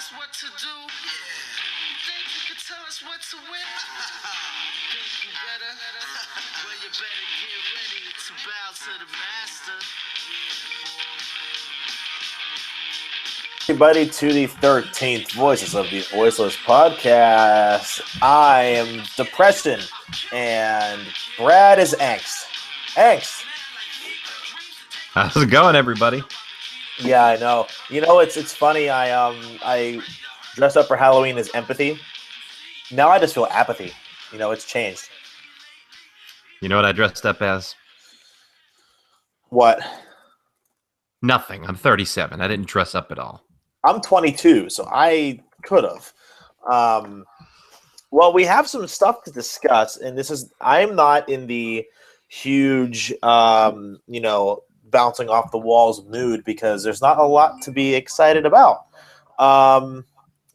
us what to do. You think you could tell us what to win? You think you better? Well, you better get ready to bow to the master. Everybody to the 13th Voices of the Voiceless podcast. I am Depression, and Brad is Angst. Angst. How's it going, everybody? Yeah, I know. You know, it's funny. I dressed up for Halloween as empathy. Now I just feel apathy. You know, it's changed. You know what I dressed up as? What? Nothing. I'm 37. I didn't dress up at all. I'm 22, so I could have. Well, we have some stuff to discuss, and I'm not in the huge, bouncing off the walls mood because there's not a lot to be excited about.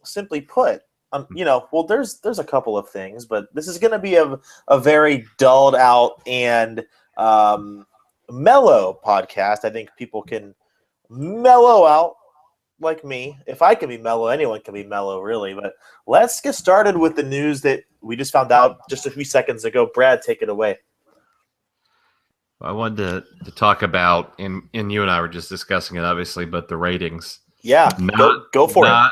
Simply put, there's a couple of things, but this is going to be a very dulled out and mellow podcast. I think people can mellow out. Like me. If I can be mellow, anyone can be mellow, really. But let's get started with the news that we just found out just a few seconds ago. Brad, take it away. I wanted to talk about, and you and I were just discussing it, obviously, but the ratings. Yeah, go for it.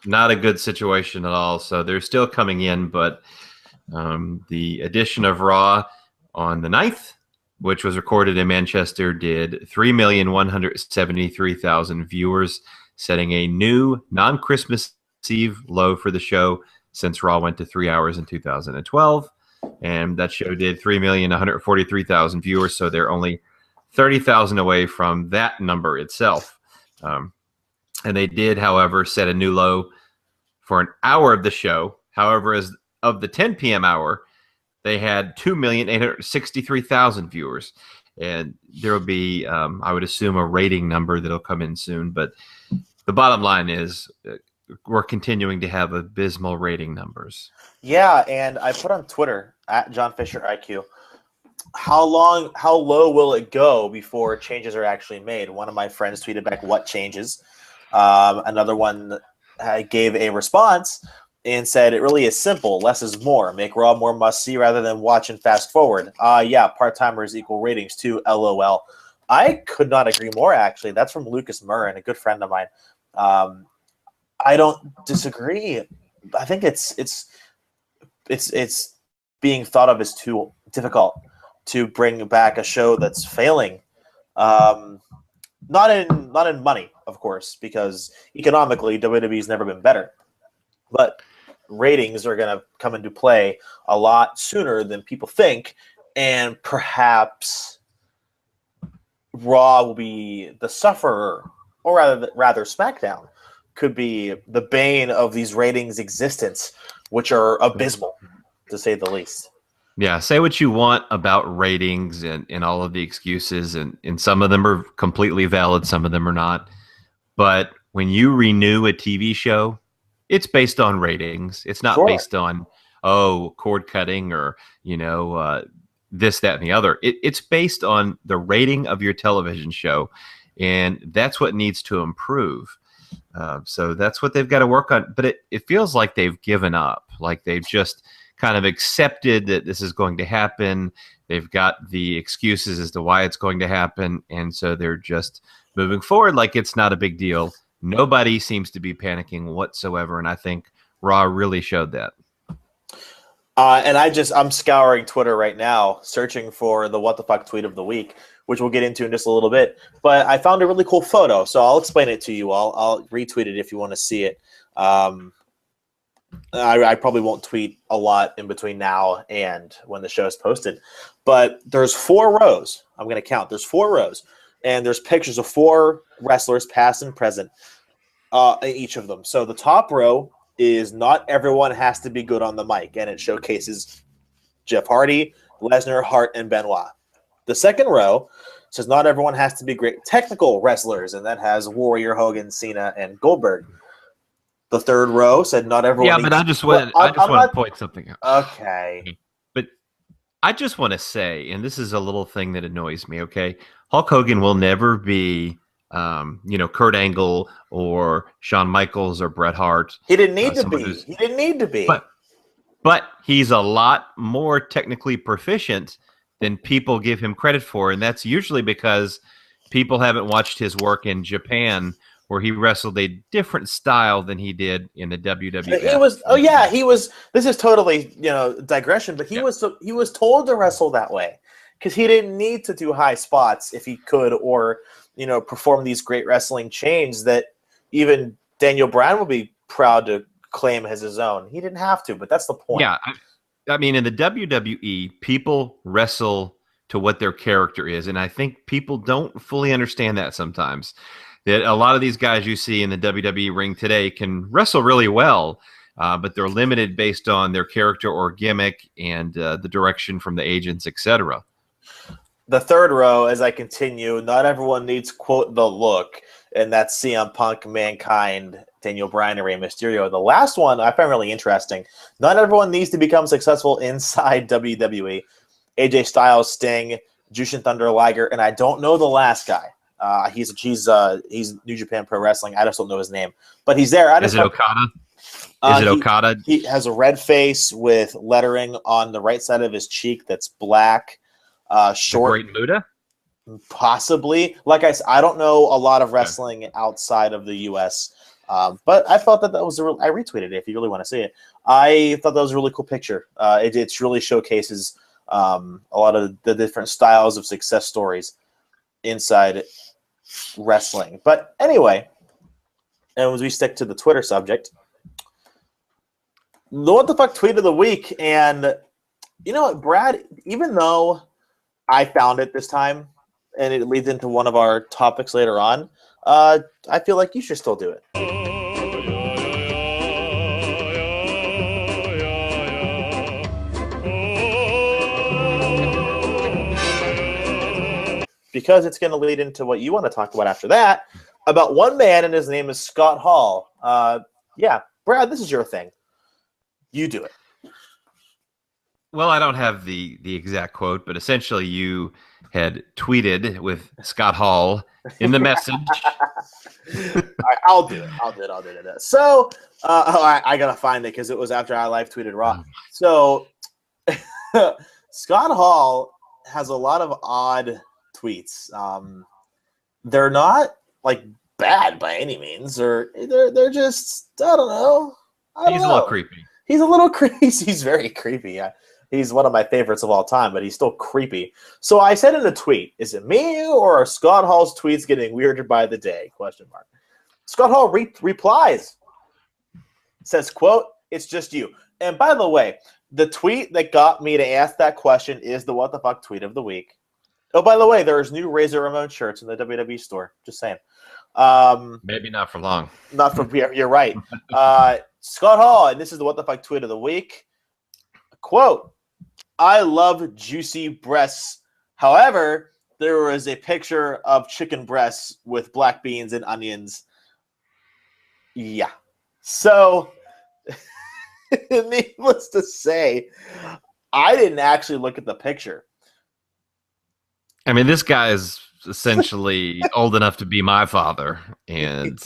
Not a good situation at all. So they're still coming in, but the edition of Raw on the 9th, which was recorded in Manchester, did 3,173,000 viewers, setting a new non-Christmas Eve low for the show since Raw went to 3 hours in 2012. And that show did 3,143,000 viewers, so they're only 30,000 away from that number itself. And they did, however, set a new low for an hour of the show. However, as of the 10 p.m. hour, they had 2,863,000 viewers. And there will be, I would assume, a rating number that'll come in soon. But the bottom line is we're continuing to have abysmal rating numbers. Yeah, and I put on Twitter, @JohnFisherIQ, how low will it go before changes are actually made? One of my friends tweeted back, what changes? Another one gave a response and said, it really is simple. Less is more. Make Raw more must-see rather than watch and fast forward. Part-timers equal ratings too, LOL. I could not agree more, actually. That's from Lucas Murren, a good friend of mine. I don't disagree. I think it's being thought of as too difficult to bring back a show that's failing. Not in money, of course, because economically WWE's never been better. But ratings are going to come into play a lot sooner than people think, and perhaps Raw will be the sufferer, or rather SmackDown could be the bane of these ratings' existence, which are abysmal, to say the least. Yeah, say what you want about ratings and all of the excuses, and some of them are completely valid, some of them are not. But when you renew a TV show, it's based on ratings. It's not based on, cord cutting or, this, that, and the other. It's based on the rating of your television show, and that's what needs to improve. So that's what they've got to work on. But it feels like they've given up, like they've just kind of accepted that this is going to happen. They've got the excuses as to why it's going to happen, and so they're just moving forward like it's not a big deal. Nobody seems to be panicking whatsoever, and I think Raw really showed that. And I'm scouring Twitter right now, searching for the what the fuck tweet of the week, which we'll get into in just a little bit. But I found a really cool photo, so I'll explain it to you. I'll retweet it if you want to see it. I probably won't tweet a lot in between now and when the show is posted. But there's 4 rows. I'm going to count. There's 4 rows. And there's pictures of 4 wrestlers, past and present, each of them. So the top row is not everyone has to be good on the mic, and it showcases Jeff Hardy, Lesnar, Hart, and Benoit. The second row says not everyone has to be great technical wrestlers, and that has Warrior, Hogan, Cena, and Goldberg. The third row said not everyone. Yeah, but I just want to point something out. Okay. But I just want to say, and this is a little thing that annoys me, okay? Hulk Hogan will never be Kurt Angle or Shawn Michaels or Bret Hart. He didn't need to be. He didn't need to be. But he's a lot more technically proficient than people give him credit for, and that's usually because people haven't watched his work in Japan, where he wrestled a different style than he did in the WWF. He was. This is totally digression, but he was told to wrestle that way because he didn't need to do high spots if he could, or perform these great wrestling chains that even Daniel Bryan would be proud to claim as his own. He didn't have to, but that's the point. Yeah, I mean, in the WWE, people wrestle to what their character is, and I think people don't fully understand that sometimes. That a lot of these guys you see in the WWE ring today can wrestle really well, but they're limited based on their character or gimmick and the direction from the agents, etc. The third row, as I continue, not everyone needs, quote, the look, and that's CM Punk, Mankind, Daniel Bryan, and Rey Mysterio. The last one I find really interesting. Not everyone needs to become successful inside WWE. AJ Styles, Sting, Jushin Thunder Liger, and I don't know the last guy. He's New Japan Pro Wrestling. I just don't know his name, but he's there. Is it Okada? Is it Okada? He has a red face with lettering on the right side of his cheek that's black. Short, Great Muda? Possibly. Like I said, I don't know a lot of wrestling outside of the U.S., but I felt that was I retweeted it if you really want to see it. I thought that was a really cool picture. It really showcases a lot of the different styles of success stories inside wrestling. But anyway, and as we stick to the Twitter subject, the what the fuck tweet of the week, and you know what, Brad, even though I found it this time, and it leads into one of our topics later on, I feel like you should still do it. Because it's going to lead into what you want to talk about after that, about one man, and his name is Scott Hall. Yeah, Brad, this is your thing. You do it. Well, I don't have the exact quote, but essentially you had tweeted with Scott Hall in the message. All right, I'll do it. So, I got to find it because it was after I live tweeted Raw. So, Scott Hall has a lot of odd tweets. They're not like bad by any means, or they're just, I don't know. He's a little creepy. He's a little creepy. He's very creepy. He's one of my favorites of all time, but he's still creepy. So I said in a tweet, is it me or are Scott Hall's tweets getting weirder by the day? ? Scott Hall replies, says, quote, "It's just you." And by the way, the tweet that got me to ask that question is the what the fuck tweet of the week. Oh, by the way, there's new Razor Ramon shirts in the WWE store. Just saying. Maybe not for long. Not for you're right. Scott Hall, and this is the what the fuck tweet of the week. Quote, "I love juicy breasts. However, there was a picture of chicken breasts with black beans and onions." Yeah. So, needless to say, I didn't actually look at the picture. I mean, this guy is essentially old enough to be my father. And,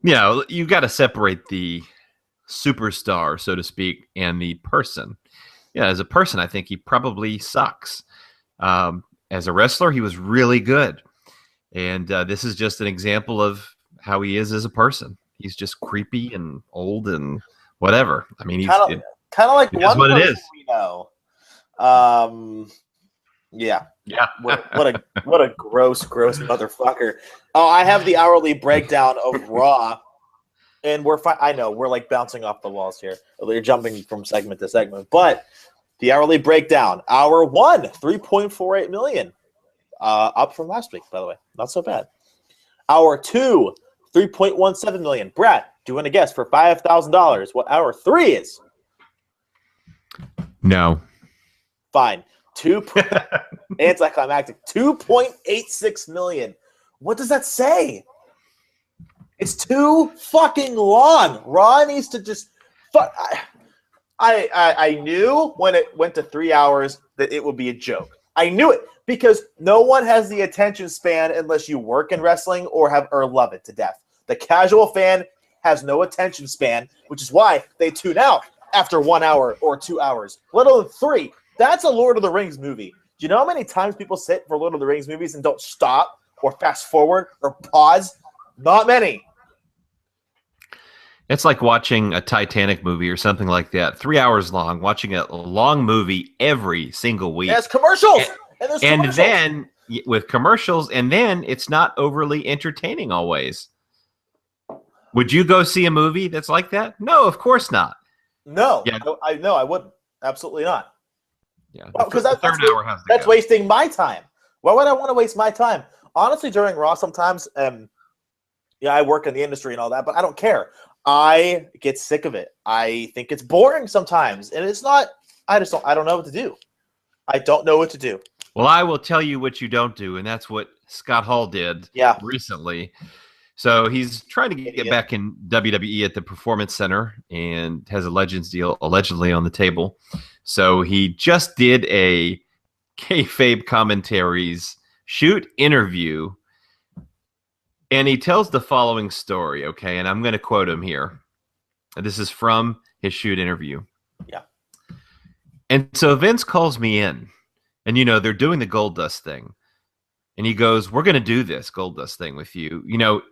you got to separate the superstar, so to speak, and the person. Yeah, as a person, I think he probably sucks. As a wrestler, he was really good. And this is just an example of how he is as a person. He's just creepy and old and whatever. I mean, he's kind of like one what person it is. We know. Yeah. What a gross motherfucker. Oh, I have the hourly breakdown of Raw, and we're fine. I know we're like bouncing off the walls here. We're jumping from segment to segment, but the hourly breakdown. Hour 1, 3.48 million, up from last week, by the way. Not so bad. Hour 2, 3.17 million. Brad, do you want to guess for $5,000 what hour 3 is? No. Fine. Anticlimactic. 2.86 million. What does that say? It's too fucking long. Raw needs to just I knew when it went to 3 hours that it would be a joke. I knew it. Because no one has the attention span unless you work in wrestling or love it to death. The casual fan has no attention span, which is why they tune out after 1 hour or 2 hours, let alone 3. That's a Lord of the Rings movie. Do you know how many times people sit for Lord of the Rings movies and don't stop or fast forward or pause? Not many. It's like watching a Titanic movie or something like that, 3 hours long, watching a long movie every single week. There's commercials. And then with commercials, and then it's not overly entertaining always. Would you go see a movie that's like that? No, of course not. No, yeah. I wouldn't. Absolutely not. Yeah, because that's wasting my time. Why would I want to waste my time? Honestly, during Raw sometimes, I work in the industry and all that, but I don't care. I get sick of it. I think it's boring sometimes, and it's not. I don't know what to do. I don't know what to do. Well, I will tell you what you don't do, and that's what Scott Hall did recently. So he's trying to get back in WWE at the Performance Center and has a Legends deal allegedly on the table. So he just did a kayfabe commentaries shoot interview, and he tells the following story, okay? And I'm going to quote him here. This is from his shoot interview. Yeah. And so Vince calls me in, and, they're doing the Gold Dust thing. And he goes, we're going to do this Gold Dust thing with you.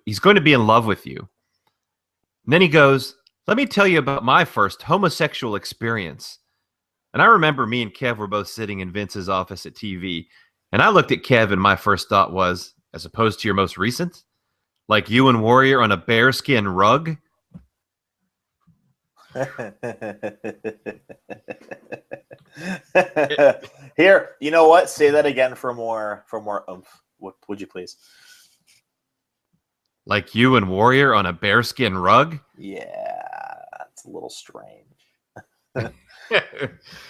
He's going to be in love with you. And then he goes, let me tell you about my first homosexual experience. And I remember me and Kev were both sitting in Vince's office at TV. And I looked at Kev, and my first thought was, as opposed to your most recent, like you and Warrior on a bearskin rug. Here, you know what? Say that again for more oomph. Would you please? Like you and Warrior on a bearskin rug? Yeah, it's a little strange.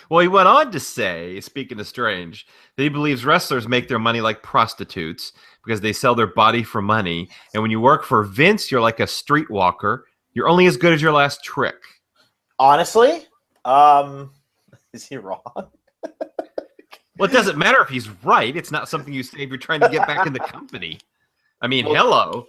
Well, he went on to say, speaking of strange, that he believes wrestlers make their money like prostitutes because they sell their body for money. And when you work for Vince, you're like a streetwalker. You're only as good as your last trick. Honestly, is he wrong? Well, it doesn't matter if he's right. It's not something you say if you're trying to get back in the company. I mean, hello.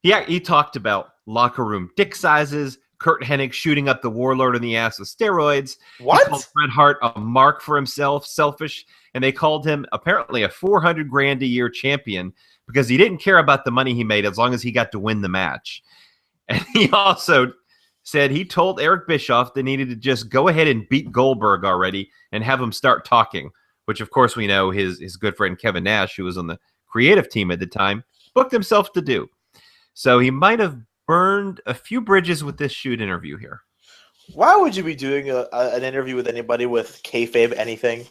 He talked about locker room dick sizes, Kurt Hennig shooting up the Warlord in the ass with steroids. What? He called Bret Hart a mark for himself, selfish, and they called him apparently a $400,000 a year champion because he didn't care about the money he made as long as he got to win the match. And he also said he told Eric Bischoff they needed to just go ahead and beat Goldberg already and have him start talking, which of course we know his good friend Kevin Nash, who was on the creative team at the time, booked himself to do. So he might have burned a few bridges with this shoot interview here. Why would you be doing an interview with anybody with kayfabe anything?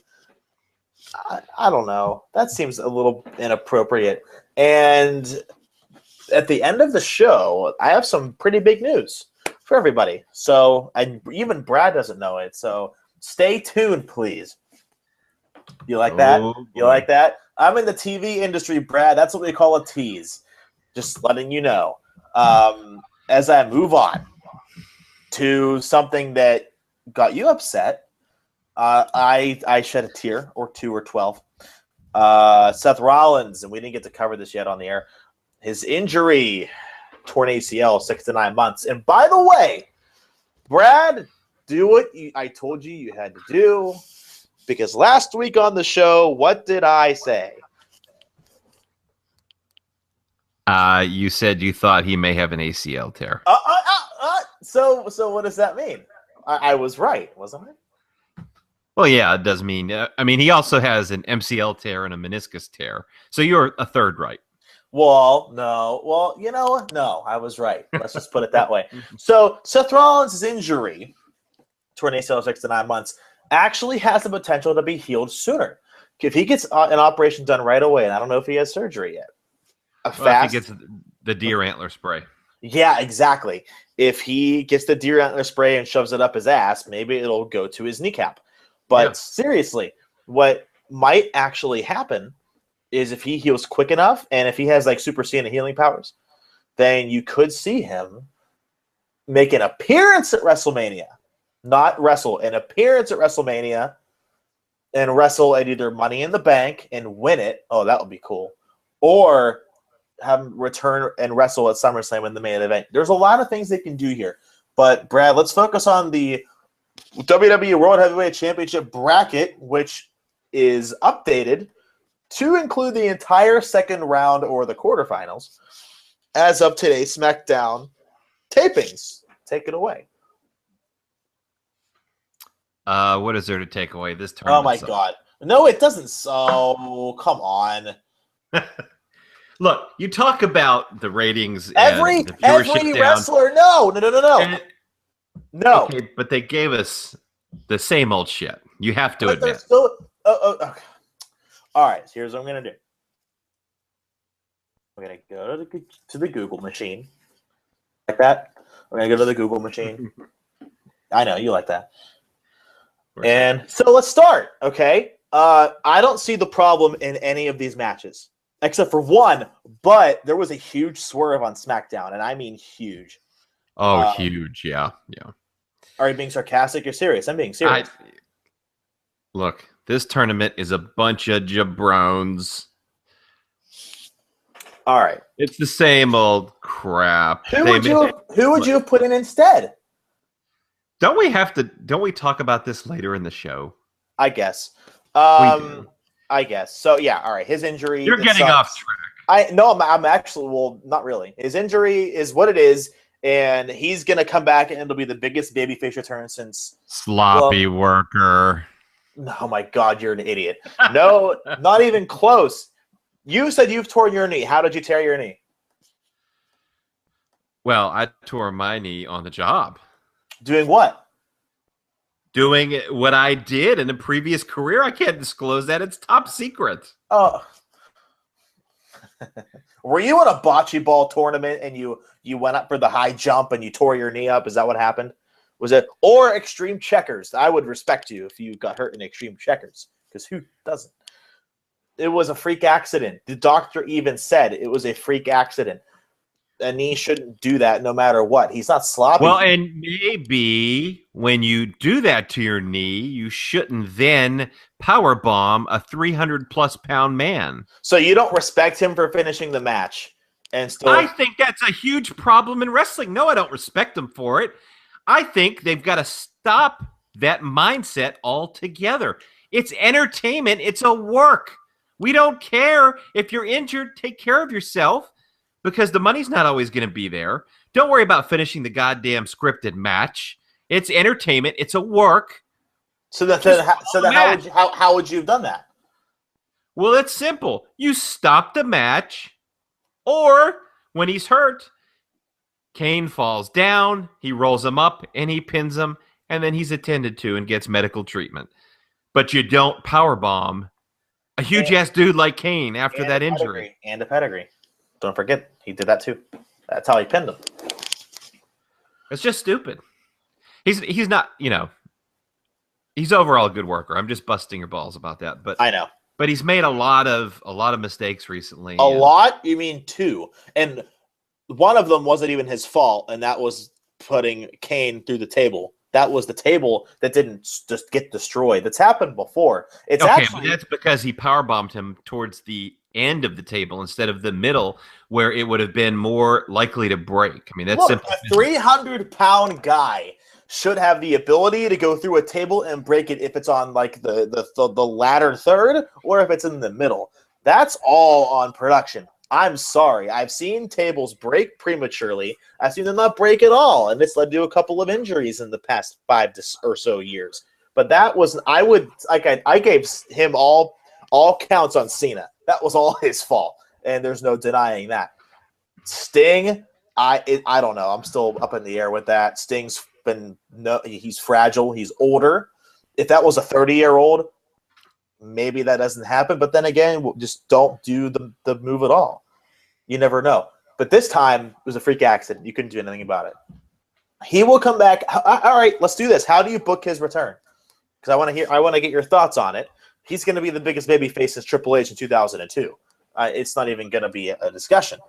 I don't know. That seems a little inappropriate. And at the end of the show, I have some pretty big news for everybody. So, and even Brad doesn't know it. So stay tuned, please. You like that? You like that? I'm in the TV industry, Brad. That's what we call a tease. Just letting you know. As I move on to something that got you upset, I shed a tear or 2 or 12. Seth Rollins, and we didn't get to cover this yet on the air. His injury, torn ACL, 6 to 9 months. And by the way, Brad, do what I told you had to do. Because last week on the show, what did I say? You said you thought he may have an ACL tear. So what does that mean? I was right, wasn't I? Well, yeah, it does mean. He also has an MCL tear and a meniscus tear. So you're a third right. Well, no. Well, no, I was right. Let's just put it that way. So Seth Rollins' injury, torn ACL 6 to 9 months, actually has the potential to be healed sooner. If he gets an operation done right away, and I don't know if he has surgery yet. If he gets the deer antler spray. Yeah, exactly. If he gets the deer antler spray and shoves it up his ass, maybe it'll go to his kneecap. But seriously, what might actually happen is if he heals quick enough, and if he has like Super Saiyan healing powers, then you could see him make an appearance at WrestleMania. Not wrestle, an appearance at WrestleMania and wrestle at either Money in the Bank and win it. Oh, that would be cool. Or have him return and wrestle at SummerSlam in the main event. There's a lot of things they can do here. But, Brad, let's focus on the WWE World Heavyweight Championship bracket, which is updated to include the entire second round or the quarterfinals as of today's SmackDown tapings. Take it away. What is there to take away this Oh, tournament? my God. No, it doesn't. So, come on. Look, you talk about the ratings Every and the viewership down. wrestler. No. No. Okay, but they gave us the same old shit. You have to But they're admit. still. Okay. All right. So here's what I'm going to do. I'm going to go to the Google machine. Like that. I'm going to go to the Google machine. I know. You like that. And so let's start. Okay. I don't see the problem in any of these matches. Except for one, but there was a huge swerve on SmackDown, and I mean huge. Oh, huge. Yeah. Are you being sarcastic? You're serious. I'm being serious. Look, this tournament is a bunch of jabrones. All right. It's the same old crap. Who would you have put in instead? Don't we talk about this later in the show? I guess. We do. I guess. So, yeah, all right. His injury. You're getting off track. I'm actually, well, not really. His injury is what it is, and he's going to come back, and it'll be the biggest babyface return since. Sloppy worker. Oh, my God, you're an idiot. No, not even close. You said you've torn your knee. How did you tear your knee? Well, I tore my knee on the job. Doing what? Doing what I did in a previous career. I can't disclose that. It's top secret. Oh. Were you in a bocce ball tournament and you went up for the high jump and you tore your knee up? Is that what happened? Was it or extreme checkers? I would respect you if you got hurt in extreme checkers, because who doesn't? It was a freak accident. The doctor even said it was a freak accident. A knee shouldn't do that no matter what. He's not sloppy. Well, and maybe when you do that to your knee, you shouldn't then powerbomb a 300+ pound man. So you don't respect him for finishing the match. And still, I think that's a huge problem in wrestling. No, I don't respect them for it. I think they've got to stop that mindset altogether. It's entertainment. It's a work. We don't care if you're injured. Take care of yourself, because the money's not always going to be there. Don't worry about finishing the goddamn scripted match. It's entertainment. It's a work. So then how would you have done that? Well, it's simple. You stop the match, or when he's hurt, Kane falls down, he rolls him up, and he pins him, and then he's attended to and gets medical treatment. But you don't powerbomb a huge-ass dude like Kane after that injury. And a pedigree. Don't forget, he did that too. That's how he pinned him. It's just stupid. He's not, he's overall a good worker. I'm just busting your balls about that. But I know. But he's made a lot of mistakes recently. A lot? You mean two? And one of them wasn't even his fault, and that was putting Kane through the table. That was the table that didn't just get destroyed. That's happened before. It's okay, actually, but that's because he powerbombed him towards the end of the table instead of the middle, where it would have been more likely to break. I mean, that's simple. A 300-pound guy should have the ability to go through a table and break it if it's on like the latter third or if it's in the middle. That's all on production. I'm sorry. I've seen tables break prematurely. I've seen them not break at all, and this led to a couple of injuries in the past 5 or so years. But that was I gave him all counts on Cena. That was all his fault, and there's no denying that. Sting, I don't know. I'm still up in the air with that. Sting's he's fragile. He's older. If that was a 30-year-old, maybe that doesn't happen. But then again, just don't do the move at all. You never know. But this time, it was a freak accident. You couldn't do anything about it. He will come back. All right, let's do this. How do you book his return? Because I want to get your thoughts on it. He's going to be the biggest babyface since Triple H in 2002. It's not even going to be a discussion.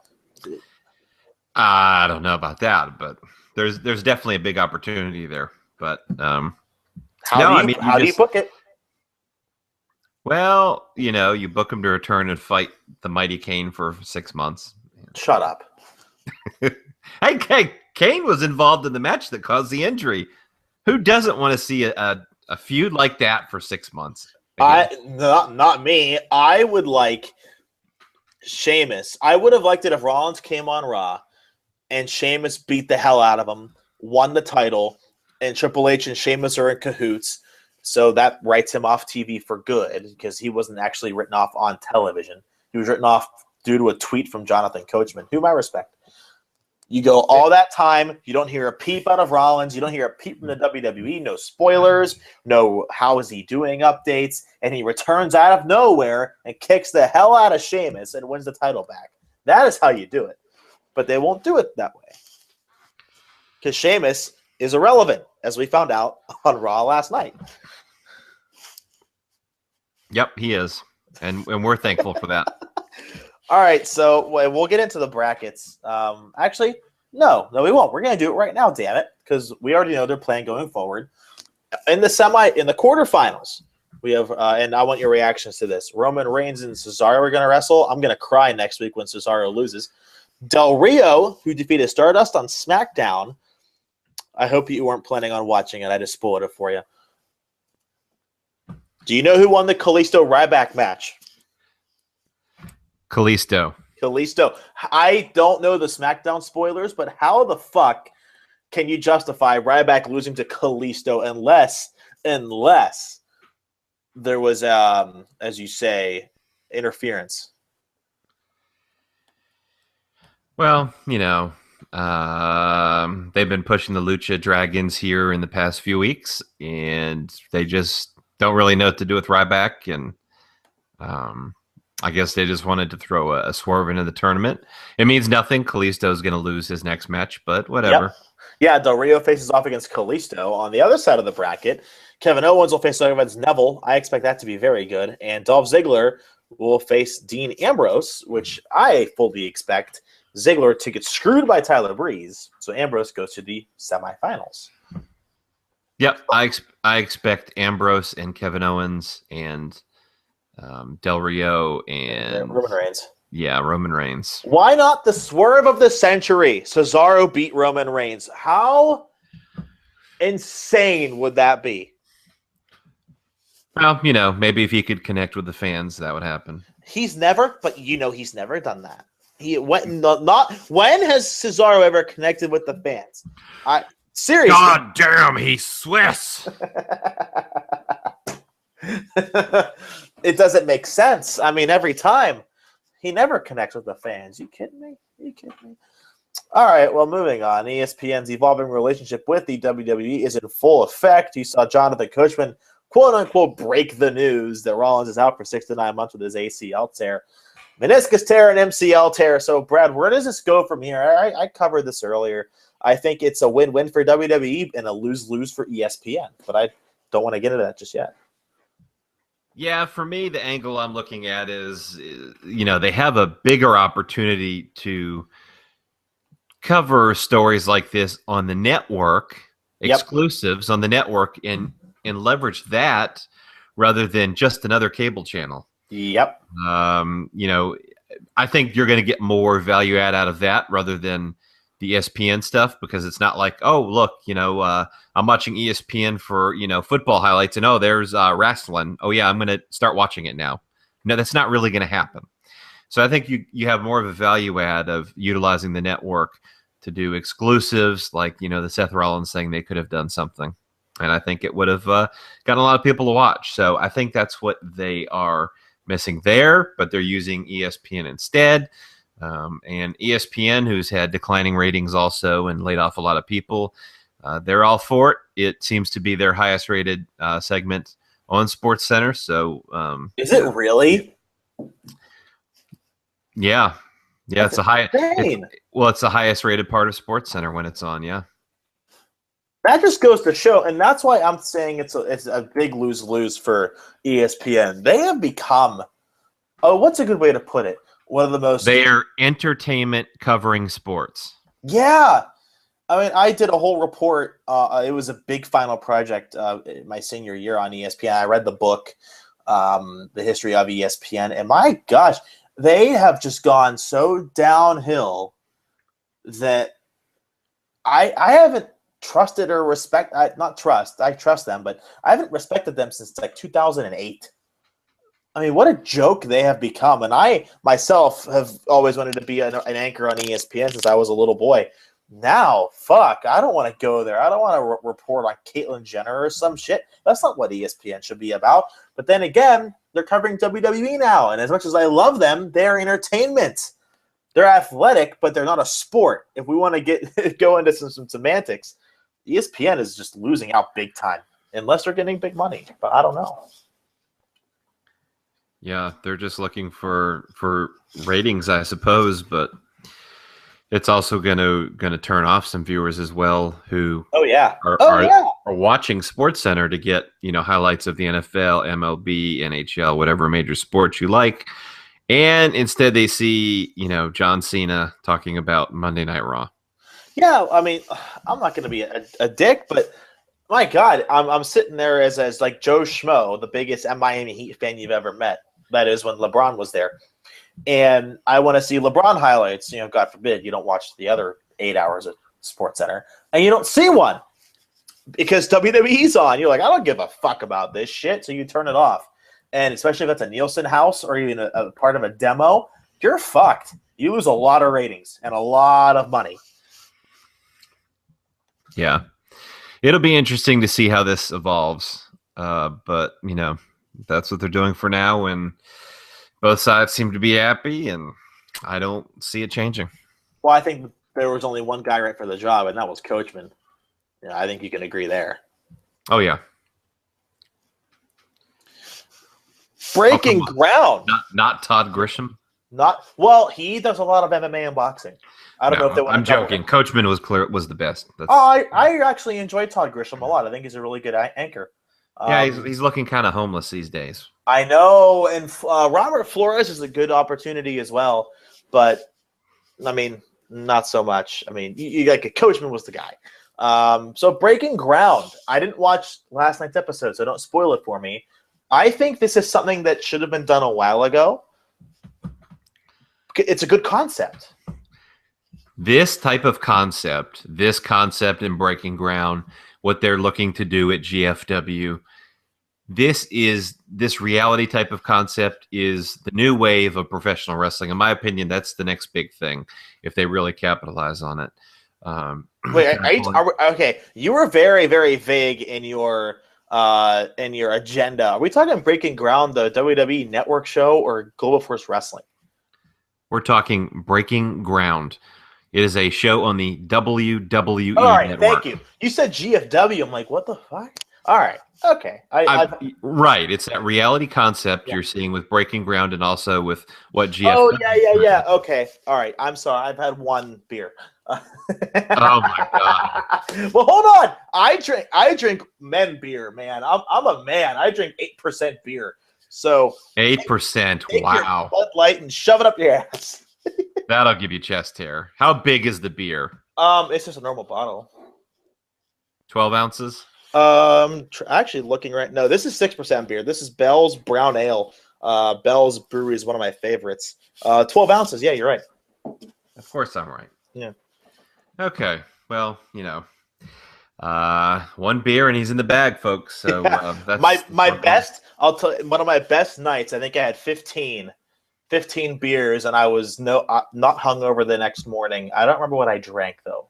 I don't know about that, but there's definitely a big opportunity there. But how do you book it? Well, you book him to return and fight the mighty Kane for 6 months. Shut up. Hey, Kane was involved in the match that caused the injury. Who doesn't want to see a feud like that for 6 months? Not me. I would like Sheamus. I would have liked it if Rollins came on Raw and Sheamus beat the hell out of him, won the title, and Triple H and Sheamus are in cahoots. So that writes him off TV for good because he wasn't actually written off on television. He was written off due to a tweet from Jonathan Coachman, whom I respect. You go all that time, you don't hear a peep out of Rollins, you don't hear a peep from the WWE, no spoilers, no how is he doing updates, and he returns out of nowhere and kicks the hell out of Sheamus and wins the title back. That is how you do it. But they won't do it that way. Because Sheamus is irrelevant, as we found out on Raw last night. Yep, he is. And we're thankful for that. All right, so we'll get into the brackets. Actually, no, we won't. We're going to do it right now, damn it, because we already know their plan going forward. In the quarterfinals, we have, and I want your reactions to this. Roman Reigns and Cesaro are going to wrestle. I'm going to cry next week when Cesaro loses. Del Rio, who defeated Stardust on SmackDown. I hope you weren't planning on watching it. I just spoiled it for you. Do you know who won the Kalisto-Ryback match? Kalisto. I don't know the SmackDown spoilers, but how the fuck can you justify Ryback losing to Kalisto unless there was, as you say, interference? Well, they've been pushing the Lucha Dragons here in the past few weeks, and they just don't really know what to do with Ryback, and I guess they just wanted to throw a swerve into the tournament. It means nothing. Kalisto is going to lose his next match, but whatever. Yep. Yeah, Del Rio faces off against Kalisto. On the other side of the bracket, Kevin Owens will face off against Neville. I expect that to be very good. And Dolph Ziggler will face Dean Ambrose, which I fully expect Ziggler to get screwed by Tyler Breeze. So Ambrose goes to the semifinals. Yep, I expect Ambrose and Kevin Owens and Del Rio and Roman Reigns. Yeah, Roman Reigns. Why not the swerve of the century? Cesaro beat Roman Reigns. How insane would that be? Well, maybe if he could connect with the fans, that would happen. He's never done that. When has Cesaro ever connected with the fans? Seriously. God damn, he's Swiss. It doesn't make sense. I mean, every time he never connects with the fans. You kidding me? All right, well, moving on. ESPN's evolving relationship with the WWE is in full effect. You saw Jonathan Coachman, quote-unquote, break the news that Rollins is out for 6 to 9 months with his ACL tear. Meniscus tear and MCL tear. So, Brad, where does this go from here? I covered this earlier. I think it's a win-win for WWE and a lose-lose for ESPN, but I don't want to get into that just yet. Yeah, for me, the angle I'm looking at is, they have a bigger opportunity to cover stories like this on the network, exclusives on the network, and leverage that rather than just another cable channel. Yep. I think you're going to get more value add out of that rather than the ESPN stuff, because it's not like, oh, look, I'm watching ESPN for, football highlights, and oh, there's wrestling. Oh yeah, I'm going to start watching it now. No, that's not really going to happen. So I think you have more of a value add of utilizing the network to do exclusives, like, the Seth Rollins thing. They could have done something, and I think it would have gotten a lot of people to watch. So I think that's what they are missing there, but they're using ESPN instead. And ESPN, who's had declining ratings also and laid off a lot of people, they're all for it. It seems to be their highest rated segment on SportsCenter. So is it really? Yeah. It's the highest. It's the highest rated part of SportsCenter when it's on. Yeah. That just goes to show, and that's why I'm saying it's a big lose-lose for ESPN. They have become, what's a good way to put it? One of the most... They're entertainment covering sports. Yeah. I mean, I did a whole report. It was a big final project my senior year on ESPN. I read the book. the history of ESPN, and my gosh, they have just gone so downhill that I haven't trusted or respect. I trust them, but I haven't respected them since like 2008. I mean, what a joke they have become. And I myself have always wanted to be an anchor on ESPN since I was a little boy. Now, fuck, I don't want to go there. I don't want to report on Caitlyn Jenner or some shit. That's not what ESPN should be about. But then again, they're covering WWE now. And as much as I love them, they're entertainment. They're athletic, but they're not a sport. If we want to go into some semantics, ESPN is just losing out big time. Unless they're getting big money. But I don't know. Yeah, they're just looking for ratings, I suppose, but it's also going to turn off some viewers as well who are watching SportsCenter to get highlights of the NFL, MLB, NHL, whatever major sports you like, and instead they see John Cena talking about Monday Night Raw. Yeah, I mean, I'm not going to be a dick, but my God, I'm sitting there as like Joe Schmo, the biggest Miami Heat fan you've ever met. That is when LeBron was there. And I want to see LeBron highlights. God forbid you don't watch the other 8 hours of SportsCenter. And you don't see one because WWE's on. You're like, I don't give a fuck about this shit. So you turn it off. And especially if that's a Nielsen house or even a part of a demo, you're fucked. You lose a lot of ratings and a lot of money. Yeah. It'll be interesting to see how this evolves. But, that's what they're doing for now, and both sides seem to be happy, and I don't see it changing. Well, I think there was only one guy right for the job, and that was Coachman. I think you can agree there. Oh, yeah. Breaking ground. Not Todd Grisham? He does a lot of MMA and boxing. I don't know if they want I'm joking. Coachman was the best. I actually enjoy Todd Grisham a lot. I think he's a really good anchor. Yeah, he's looking kind of homeless these days. I know, and Robert Flores is a good opportunity as well, but I mean, not so much. I mean, you like a Coachman was the guy. So breaking ground. I didn't watch last night's episode, so don't spoil it for me. I think this is something that should have been done a while ago. It's a good concept. This type of concept, in breaking ground, what they're looking to do at GFW. This reality type of concept is the new wave of professional wrestling. In my opinion, that's the next big thing if they really capitalize on it. Wait, okay? You were very, very vague in your agenda. Are we talking Breaking Ground, the WWE Network show, or Global Force Wrestling? We're talking Breaking Ground. It is a show on the WWE All right, Network. Thank you. You said GFW. I'm like, what the fuck? All right. Okay. Right. It's that reality concept you're seeing with Breaking Ground and also with what GFW. Oh, yeah. Okay. All right. I'm sorry. I've had one beer. Oh, my God. Well, hold on. I drink men beer, man. I'm a man. I drink 8% beer. So 8%. Take wow. Your Bud Light and shove it up your ass. That'll give you chest hair. How big is the beer? It's just a normal bottle. 12 ounces? Actually looking right. No, this is 6% beer. This is Bell's Brown Ale. Bell's Brewery is one of my favorites. 12 ounces. Yeah, you're right. Of course I'm right. Yeah. Okay. Well, one beer and he's in the bag, folks. So that's my best. I'll tell you, one of my best nights. I think I had 15 beers, and I was not hungover the next morning. I don't remember what I drank though.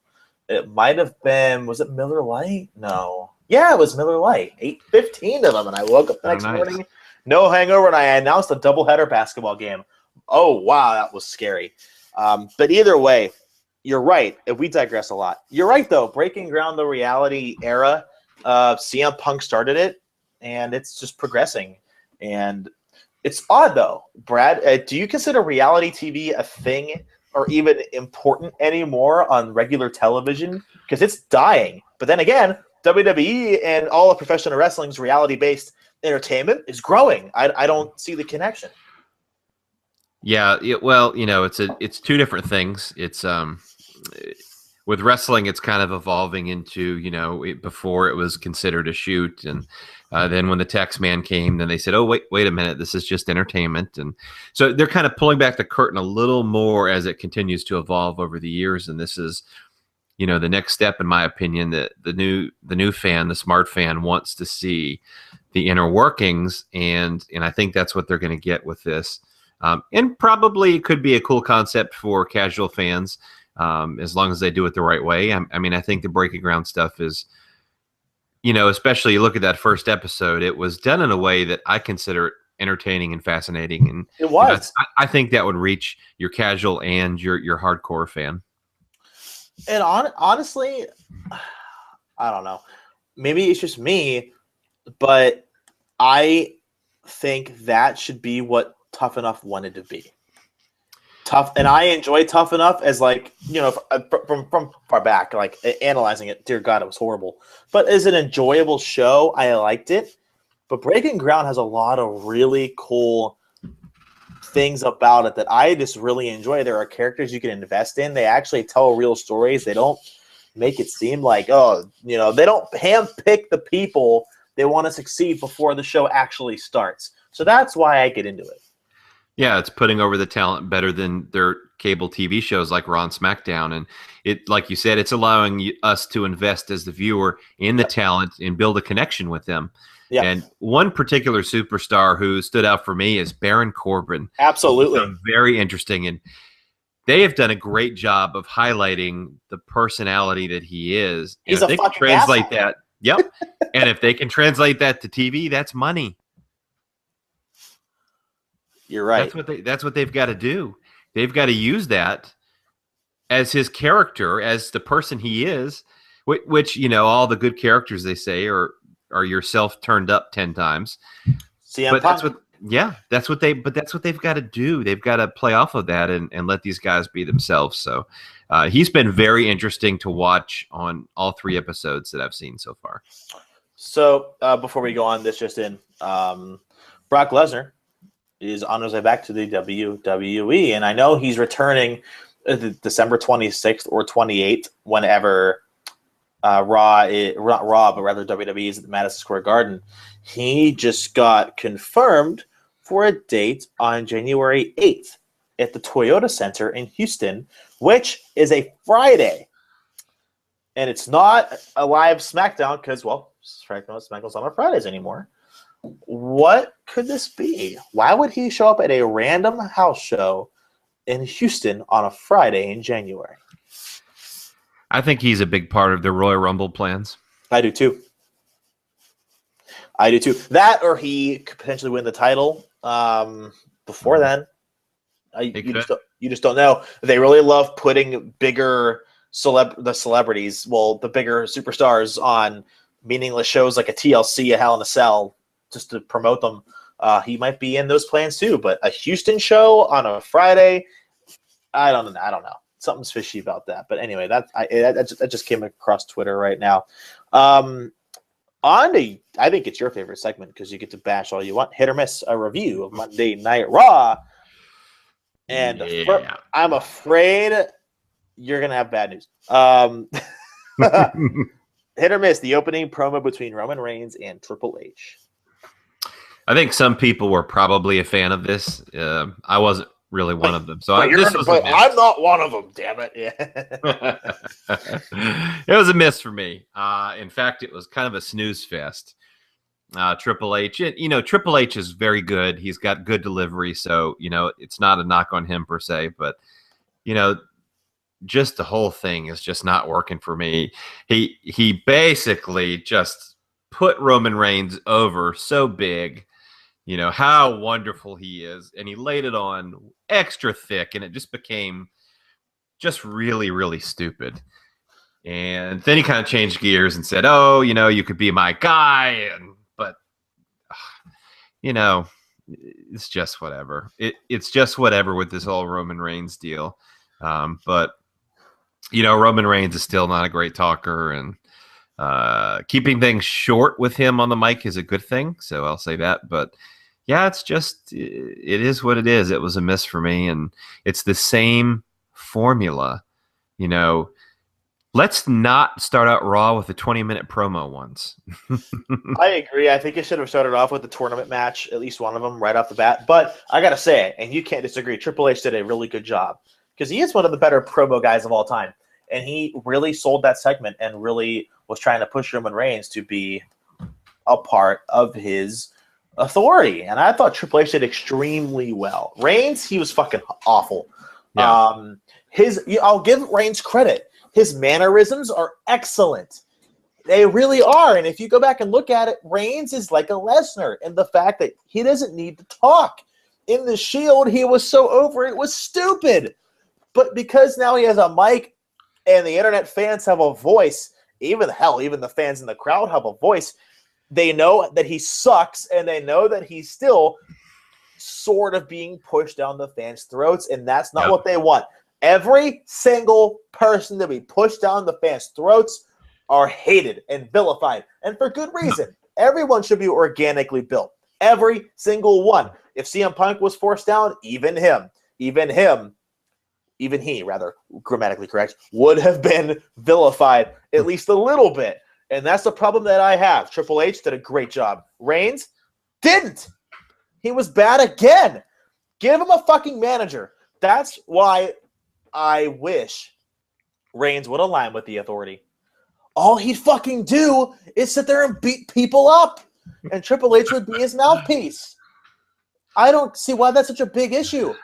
It might have been. Was it Miller Lite? No. Yeah, it was Miller Lite. 15 of them, and I woke up the next morning, no hangover, and I announced a doubleheader basketball game. Oh wow, that was scary. But either way, you're right. We digress a lot. You're right though. Breaking ground, the reality era. CM Punk started it, and it's just progressing. And it's odd though, Brad. Do you consider reality TV a thing or even important anymore on regular television? Because it's dying. But then again, WWE and all of professional wrestling's reality-based entertainment is growing. I don't see the connection. Yeah, well, it's two different things. It's with wrestling, it's kind of evolving into, before it was considered a shoot. And then when the tax man came, then they said, oh, wait a minute, this is just entertainment. And so they're kind of pulling back the curtain a little more as it continues to evolve over the years. And this is, the next step, in my opinion, that the new fan, the smart fan, wants to see the inner workings. And I think that's what they're going to get with this. And probably could be a cool concept for casual fans. As long as they do it the right way. I think the breaking ground stuff is, especially you look at that first episode, it was done in a way that I consider entertaining and fascinating. And it was. I think that would reach your casual and your hardcore fan. And honestly, I don't know. Maybe it's just me, but I think that should be what Tough Enough wanted to be. Tough, and I enjoy Tough Enough as from far back, like analyzing it. Dear God, it was horrible. But as an enjoyable show, I liked it. But Breaking Ground has a lot of really cool things about it that I just really enjoy. There are characters you can invest in. They actually tell real stories. They don't make it seem like, they don't handpick the people they want to succeed before the show actually starts. So that's why I get into it. Yeah, it's putting over the talent better than their cable TV shows like Raw and SmackDown. And it, like you said, it's allowing us to invest as the viewer in the talent and build a connection with them. Yeah. And one particular superstar who stood out for me is Baron Corbin. Absolutely. Very interesting. And they have done a great job of highlighting the personality that he is. He's and a if they can fucking translate asshole. that. Yep. And if they can translate that to TV, that's money. You're right. That's what they've got to do. They've got to use that as his character, as the person he is, which all the good characters they say are yourself turned up 10 times. But that's what they've got to do. They've got to play off of that and let these guys be themselves. So he's been very interesting to watch on all 3 episodes that I've seen so far. So before we go on, this just in, Brock Lesnar is on his way back to the WWE, and I know he's returning December 26th or 28th, whenever not Raw, but rather WWE is at the Madison Square Garden. He just got confirmed for a date on January 8th at the Toyota Center in Houston, which is a Friday. And it's not a live SmackDown because, SmackDown's not on Fridays anymore. What could this be? Why would he show up at a random house show in Houston on a Friday in January? I think he's a big part of the Royal Rumble plans. I do too. That, or he could potentially win the title before then. You just don't know. They really love putting bigger celebrities, the bigger superstars on meaningless shows like a TLC, a Hell in a Cell, just to promote them. He might be in those plans too, but a Houston show on a Friday, I don't know. Something's fishy about that. But anyway, that just came across Twitter right now. I think it's your favorite segment because you get to bash all you want. Hit or miss, a review of Monday Night Raw. And I'm afraid you're going to have bad news. Hit or miss, the opening promo between Roman Reigns and Triple H. I think some people were probably a fan of this. I wasn't really one of them. So I'm not one of them, damn it. Yeah. It was a miss for me. In fact, it was kind of a snooze fest. Triple H, Triple H is very good. He's got good delivery. So, it's not a knock on him per se, but, just the whole thing is just not working for me. He basically just put Roman Reigns over so big, how wonderful he is. And he laid it on extra thick, and it just became just really, really stupid. And then he kind of changed gears and said, oh, you could be my guy. But it's just whatever. It's just whatever with this whole Roman Reigns deal. But Roman Reigns is still not a great talker, and keeping things short with him on the mic is a good thing. So I'll say that. But yeah, it is what it is. It was a miss for me, and it's the same formula. Let's not start out Raw with a 20-minute promo once. I agree. I think it should have started off with the tournament match, at least one of them, right off the bat. But I got to say, and you can't disagree, Triple H did a really good job because he is one of the better promo guys of all time. And he really sold that segment and really was trying to push Roman Reigns to be a part of his authority. And I thought Triple H did extremely well. Reigns, he was fucking awful. Yeah. I'll give Reigns credit. His mannerisms are excellent. They really are. And if you go back and look at it, Reigns is like a Lesnar in the fact that he doesn't need to talk. In the Shield, he was so over it was stupid. But because now he has a mic and the internet fans have a voice, even the fans in the crowd have a voice, they know that he sucks and they know that he's still sort of being pushed down the fans' throats, and that's not what they want. Every single person to be pushed down the fans' throats are hated and vilified, and for good reason. Everyone should be organically built. Every single one. If CM Punk was forced down, even he, grammatically correct, would have been vilified at least a little bit. And that's the problem that I have. Triple H did a great job. Reigns didn't. He was bad again. Give him a fucking manager. That's why I wish Reigns would align with the authority. All he'd fucking do is sit there and beat people up, and Triple H would be his mouthpiece. I don't see why that's such a big issue.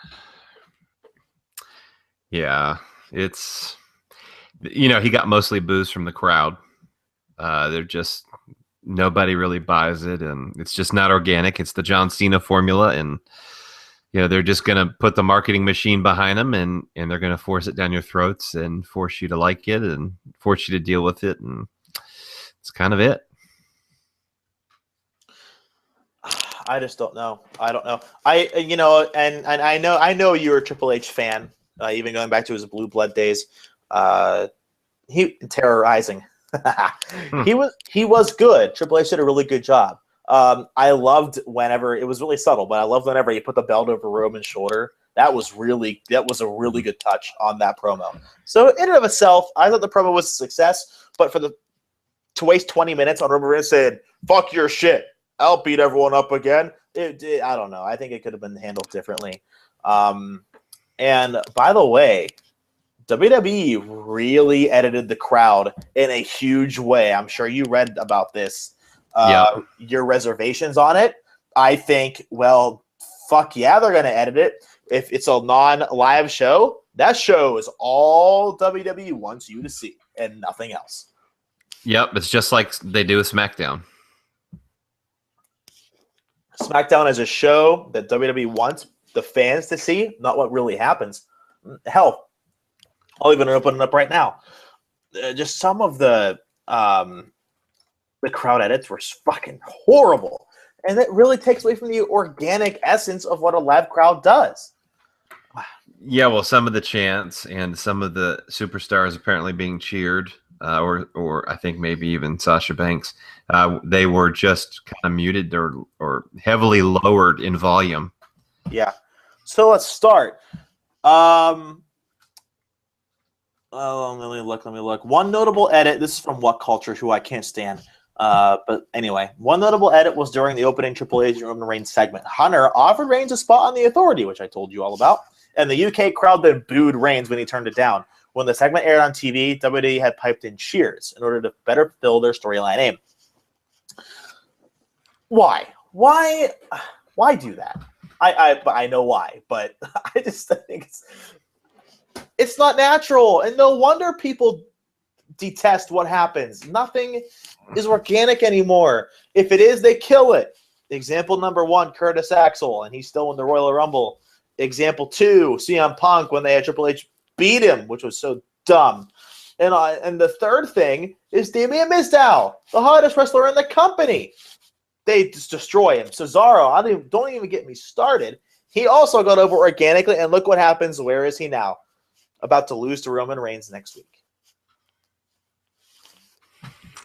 Yeah, it's, he got mostly boos from the crowd. They're just, nobody really buys it, and it's just not organic. It's the John Cena formula, and they're just going to put the marketing machine behind them, and they're going to force it down your throats and force you to like it and force you to deal with it, and it's kind of it. I just don't know. I don't know. And I know you're a Triple H fan, even going back to his Blue Blood days. He terrorizing. He was good. Triple H did a really good job. I loved whenever it was really subtle, but I loved whenever he put the belt over Roman's shoulder. That was a really good touch on that promo. So in and of itself, I thought the promo was a success. But to waste 20 minutes on Roman Reigns saying "fuck your shit," I'll beat everyone up again. I don't know. I think it could have been handled differently. And by the way, WWE really edited the crowd in a huge way. I'm sure you read about this. Your reservations on it. I think, well, fuck yeah, they're going to edit it. If it's a non-live show, that show is all WWE wants you to see and nothing else. Yep, it's just like they do with SmackDown. SmackDown is a show that WWE wants the fans to see, not what really happens. Hell, I'll even open it up right now. Just some of the crowd edits were fucking horrible. And that really takes away from the organic essence of what a live crowd does. Yeah, well, some of the chants and some of the superstars apparently being cheered, or I think maybe even Sasha Banks, they were just kind of muted or heavily lowered in volume. Yeah. So let's start. Let me look. One notable edit. This is from What Culture, who I can't stand. But anyway, one notable edit was during the opening Triple H and Roman Reigns segment. Hunter offered Reigns a spot on the Authority, which I told you all about, and the UK crowd then booed Reigns when he turned it down. When the segment aired on TV, WWE had piped in cheers in order to better fulfill their storyline aim. Why? Why do that? I know why, but I just think it's not natural, and no wonder people detest what happens. Nothing is organic anymore. If it is, they kill it. Example number 1, Curtis Axel, and he's still in the Royal Rumble. Example 2, CM Punk, when they had Triple H beat him, which was so dumb. And the third thing is Damien Mizdow, the hottest wrestler in the company. They just destroy him. Cesaro, don't even get me started. He also got over organically, and look what happens. Where is he now? About to lose to Roman Reigns next week.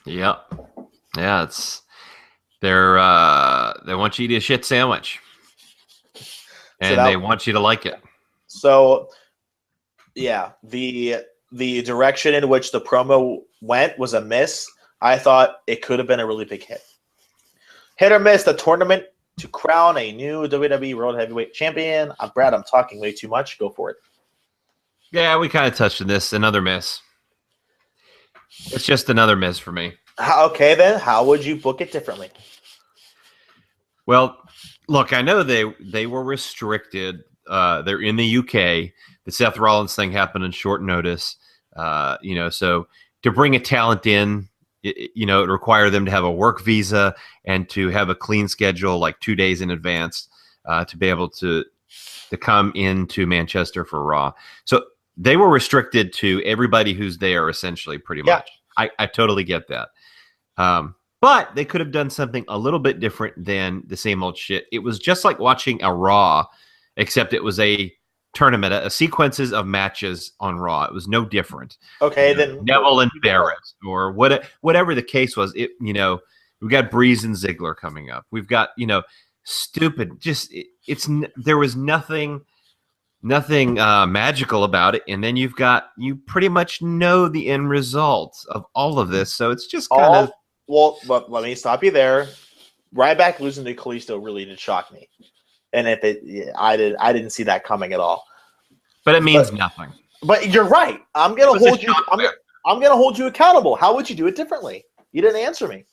Yep. Yeah, they want you to eat a shit sandwich. And they want you to like it. So yeah, the the direction in which the promo went was a miss. I thought it could have been a really big hit. Hit or miss the tournament to crown a new WWE World Heavyweight Champion. Brad, I'm talking way too much. Go for it. Yeah, we kind of touched on this. Another miss. It's just another miss for me. Okay, then. How would you book it differently? Well, look, I know they were restricted. They're in the UK. The Seth Rollins thing happened in short notice. So to bring a talent in, it required them to have a work visa and to have a clean schedule, like 2 days in advance, to be able to come into Manchester for Raw. So they were restricted to everybody who's there, essentially, pretty much. I totally get that. But they could have done something a little bit different than the same old shit. It was just like watching a Raw, except it was a tournament, a sequences of matches on Raw. It was no different. Okay, then Neville and Barrett, or whatever the case was. We've got Breeze and Ziggler coming up. We've got stupid. Just there was nothing magical about it, and then you pretty much know the end result of all of this. So it's just kind of. Well, let me stop you there. Ryback losing to Kalisto really did shock me, and I didn't see that coming at all. But it means nothing. But you're right. I'm gonna hold you. I'm gonna hold you accountable. How would you do it differently? You didn't answer me.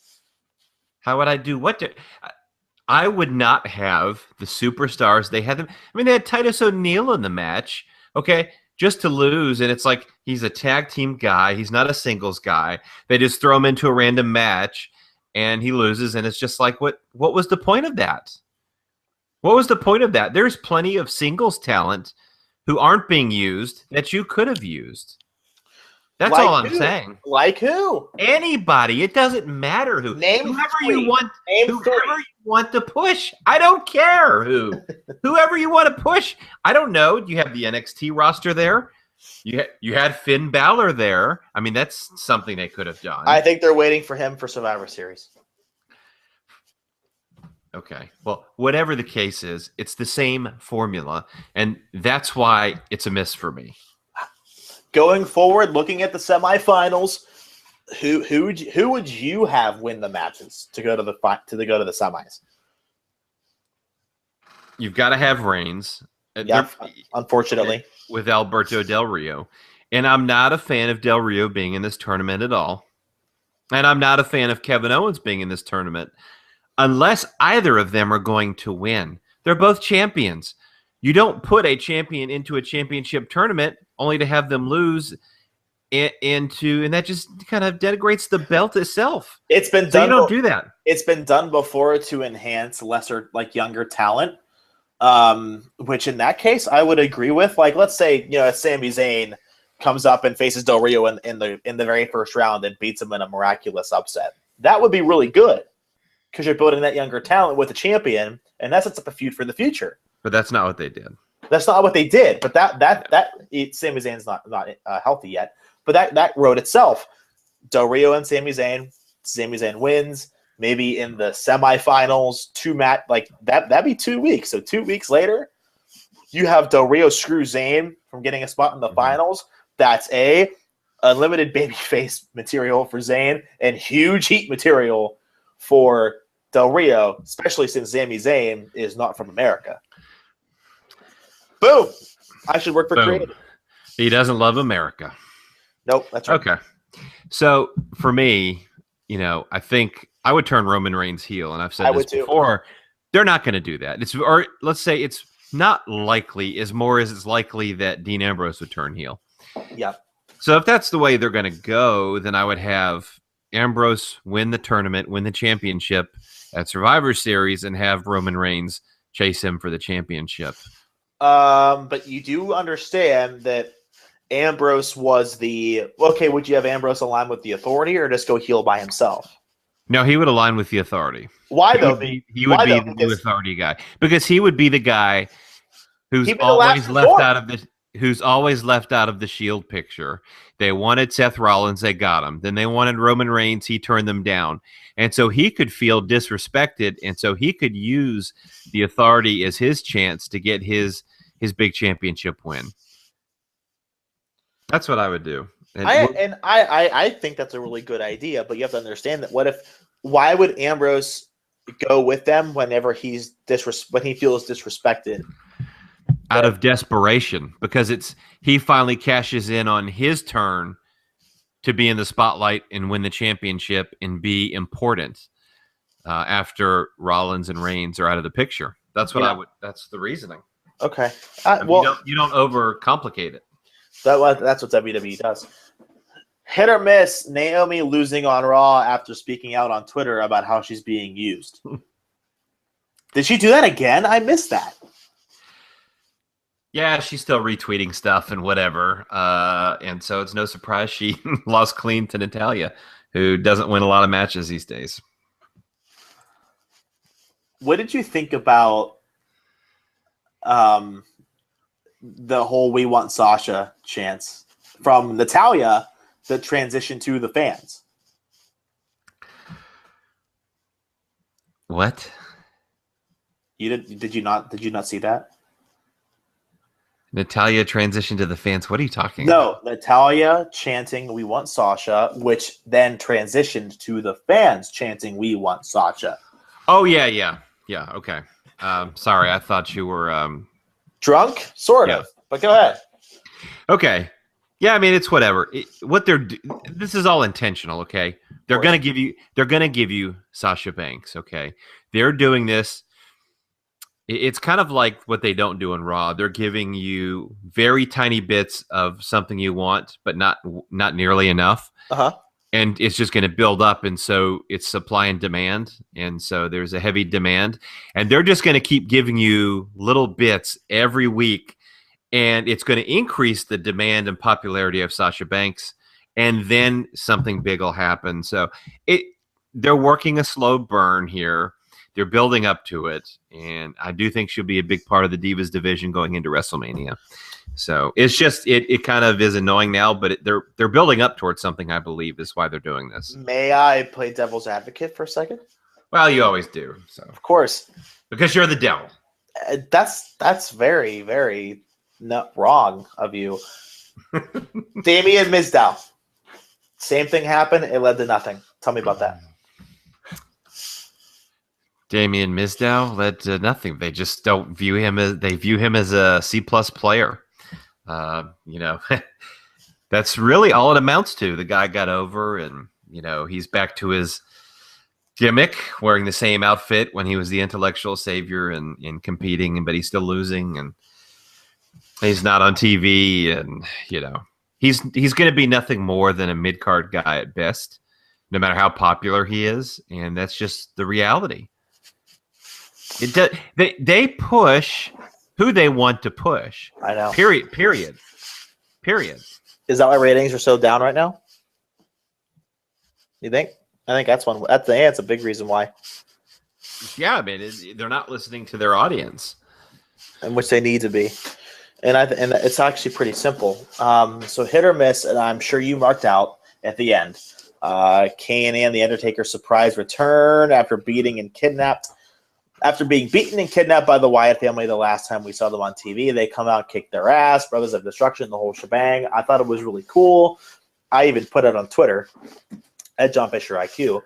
How would I do what? I would not have the superstars. They had them. I mean, they had Titus O'Neil in the match. Okay, just to lose, and it's like he's a tag team guy. He's not a singles guy. They just throw him into a random match, and he loses, and it's just like, what was the point of that? What was the point of that? There's plenty of singles talent who aren't being used that you could have used. That's like all I'm who? saying. Like who? Anybody. It doesn't matter who. Name whoever three. you want. Name whoever three. you want to push. I don't care who. Whoever you want to push. I don't know. You have the NXT roster there. You had Finn Balor there. I mean, that's something they could have done. I think they're waiting for him for Survivor Series. Okay. Well, whatever the case is, it's the same formula, and that's why it's a miss for me. Going forward, looking at the semifinals, who would you have win the matches to go to the semis? You've got to have Reigns. Yeah, unfortunately, with Alberto Del Rio, and I'm not a fan of Del Rio being in this tournament at all, and I'm not a fan of Kevin Owens being in this tournament, unless either of them are going to win. They're both champions. You don't put a champion into a championship tournament only to have them lose and that just kind of denigrates the belt itself. It's been so done. You don't do that. It's been done before to enhance lesser, younger talent. Which in that case I would agree with. Like, let's say Sami Zayn comes up and faces Del Rio in the very first round and beats him in a miraculous upset. That would be really good because you're building that younger talent with a champion, and that sets up a feud for the future. But that's not what they did. That's not what they did. But Sami Zayn's not healthy yet. But that wrote itself. Del Rio and Sami Zayn. Sami Zayn wins. Maybe in the semifinals, that'd be 2 weeks. So 2 weeks later, you have Del Rio screw Zayn from getting a spot in the finals. That's a limited babyface material for Zayn and huge heat material for Del Rio, especially since Sami Zayn is not from America. Boom! I should work for creative. He doesn't love America. Nope, that's right. Okay. So for me, I think I would turn Roman Reigns heel, and I've said this before. They're not going to do that. Or let's say it's not likely, as it's likely that Dean Ambrose would turn heel. Yeah. So if that's the way they're going to go, then I would have Ambrose win the tournament, win the championship at Survivor Series, and have Roman Reigns chase him for the championship. But you do understand that Ambrose was would you have Ambrose align with the Authority or just go heel by himself? No, he would align with the Authority. Why though? He would be the new Authority guy, because he would be the guy who's always left out of the Shield picture. They wanted Seth Rollins, they got him. Then they wanted Roman Reigns, he turned them down. And so he could feel disrespected, and so he could use the Authority as his chance to get his big championship win. That's what I would do. I think that's a really good idea, but you have to understand that why would Ambrose go with them whenever when he feels disrespected? Out of desperation, because he finally cashes in on his turn to be in the spotlight and win the championship and be important after Rollins and Reigns are out of the picture. That's what that's the reasoning. Okay. You don't overcomplicate it. That's what WWE does. Hit or miss, Naomi losing on Raw after speaking out on Twitter about how she's being used. Did she do that again? I missed that. Yeah, she's still retweeting stuff and whatever. And so it's no surprise she lost clean to Natalya, who doesn't win a lot of matches these days. What did you think about the whole "We Want Sasha" chants from Natalya that transitioned to the fans? What? Did you not see that? Natalya transitioned to the fans. What are you talking No, about? Natalya chanting "We Want Sasha," which then transitioned to the fans chanting "We Want Sasha." Oh yeah. Okay. Sorry, I thought you were drunk, sort of. But go ahead. Okay. Yeah, I mean it's whatever. This is all intentional. Okay, they're gonna give you Sasha Banks. Okay, they're doing this. It's kind of like what they don't do in Raw. They're giving you very tiny bits of something you want, but not nearly enough. And it's just going to build up, and so it's supply and demand, and so there's a heavy demand, and they're just going to keep giving you little bits every week, and it's going to increase the demand and popularity of Sasha Banks, and then something big will happen. So they're working a slow burn here. They're building up to it, and I do think she'll be a big part of the Divas division going into WrestleMania. So it's just it kind of is annoying now, but they're building up towards something. I believe is why they're doing this. May I play devil's advocate for a second? Well, you always do. So of course, because you're the devil. That's very, very not wrong of you. Damien Mizdow. Same thing happened. It led to nothing. Tell me about that. Damien Mizdow led to nothing. They just don't view him as a C+ player. That's really all it amounts to. The guy got over, and he's back to his gimmick, wearing the same outfit when he was the intellectual savior and competing, but he's still losing, and he's not on TV, and he's going to be nothing more than a mid-card guy at best, no matter how popular he is, and that's just the reality. They push who they want to push. I know. Period. Is that why ratings are so down right now? You think? I think that's one. That's a big reason why. Yeah, I mean, they're not listening to their audience, in which they need to be, and it's actually pretty simple. So hit or miss, and I'm sure you marked out at the end. Kane and the Undertaker surprise return after being beaten and kidnapped by the Wyatt family the last time we saw them on TV. They come out, kick their ass, Brothers of Destruction, the whole shebang. I thought it was really cool. I even put it on Twitter at John Fisher IQ.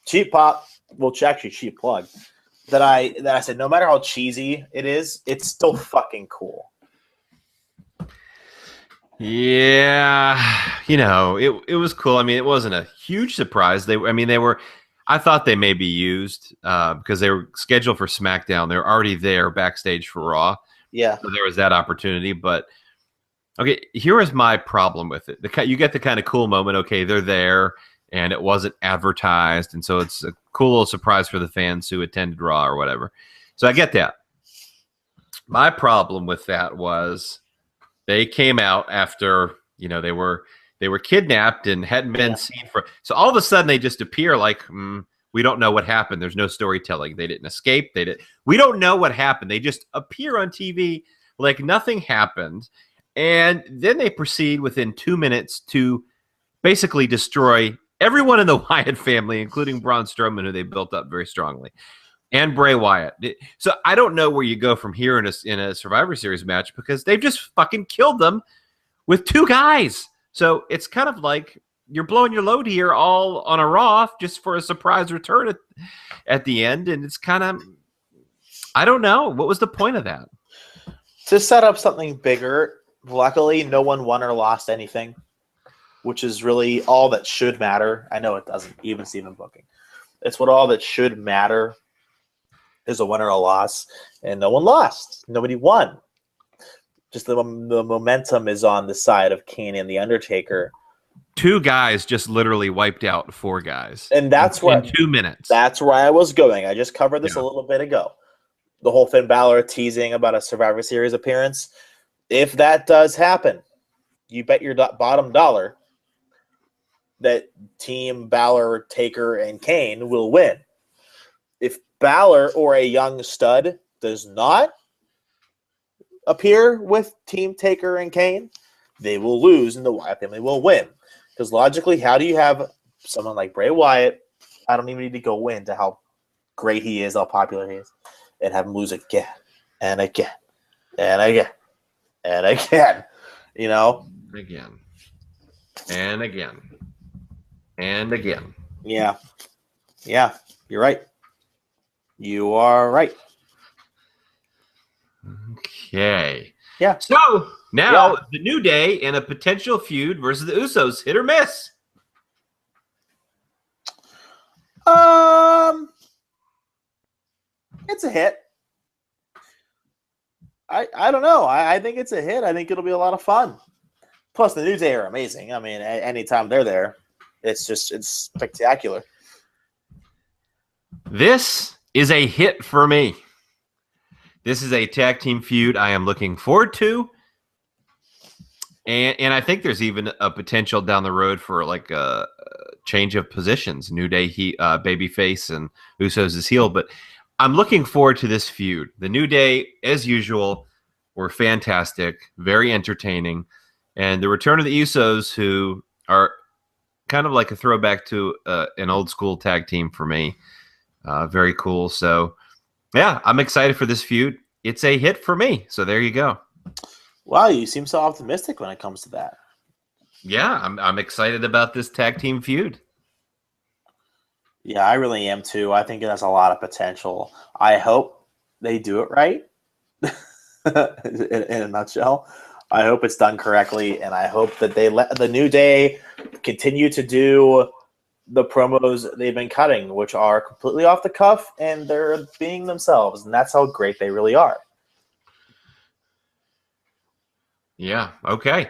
Cheap pop, well, actually cheap plug. That I said, no matter how cheesy it is, it's still fucking cool. Yeah, it was cool. I mean, it wasn't a huge surprise. They were. I thought they may be used because they were scheduled for SmackDown. They're already there backstage for Raw. Yeah. So there was that opportunity. But, okay, here is my problem with it. You get the kind of cool moment. Okay, they're there, and it wasn't advertised. And so it's a cool little surprise for the fans who attended Raw or whatever. So I get that. My problem with that was they came out after, they were kidnapped and hadn't been seen for. So all of a sudden they just appear like we don't know what happened. There's no storytelling. They didn't escape. We don't know what happened. They just appear on TV like nothing happened, and then they proceed within 2 minutes to basically destroy everyone in the Wyatt family, including Braun Strowman, who they built up very strongly. and Bray Wyatt. So I don't know where you go from here in a Survivor Series match because they've just fucking killed them with 2 guys. So it's kind of like you're blowing your load here all on a Raw just for a surprise return at the end. And it's kind of, I don't know. What was the point of that? To set up something bigger. Luckily, no one won or lost anything, which is really all that should matter. I know it doesn't, even Steven booking. It's what all that should matter is a win or a loss, and no one lost. Nobody won. Just the momentum is on the side of Kane and The Undertaker. 2 guys just literally wiped out 4 guys. And that's in 2 minutes. That's where I was going. I just covered this a little bit ago. The whole Finn Balor teasing about a Survivor Series appearance. If that does happen, you bet your bottom dollar that Team Balor, Taker, and Kane will win. If Balor or a young stud does not appear with Team Taker and Kane, they will lose and the Wyatt family will win. Because logically, how do you have someone like Bray Wyatt? I don't even need to go into how great he is, how popular he is, and have him lose again and again and again and again. You know? Again. And again. And again. Yeah. Yeah. You're right. You are right. Okay. Yeah. So now the New Day in a potential feud versus the Usos, hit or miss? It's a hit. I don't know. I think it's a hit. I think it'll be a lot of fun. Plus, the New Day are amazing. I mean, anytime they're there, it's spectacular. This is a hit for me. This is a tag team feud I am looking forward to. And I think there's even a potential down the road for like a change of positions. New Day, babyface, and Usos is heel. But I'm looking forward to this feud. The New Day, as usual, were fantastic, very entertaining. And the return of the Usos, who are kind of like a throwback to an old school tag team for me. Very cool. So, yeah, I'm excited for this feud. It's a hit for me. So there you go. Wow, you seem so optimistic when it comes to that. Yeah, I'm excited about this tag team feud. Yeah, I really am too. I think it has a lot of potential. I hope they do it right. in a nutshell, I hope it's done correctly, and I hope that they let the New Day continue to do the promos they've been cutting, which are completely off the cuff, and they're being themselves, and that's how great they really are. Yeah, okay.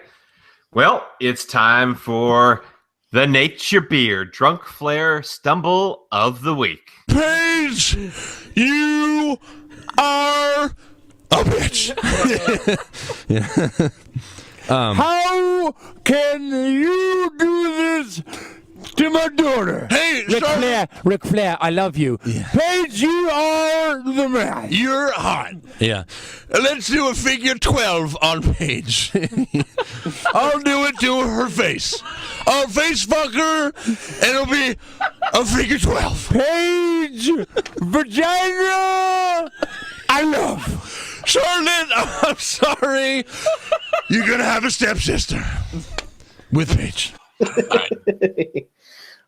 Well, it's time for the Nature Beer Drunk Flair Stumble of the Week. Paige, you are a bitch. How can you do this to my daughter? Hey, Ric Flair, I love you. Paige, you are the man. You're hot. Yeah. Let's do a figure 12 on Paige. I'll do it to her face. I'll face fuck her, and it'll be a figure 12. Paige, vagina, I love. Charlotte, I'm sorry. You're going to have a stepsister with Paige.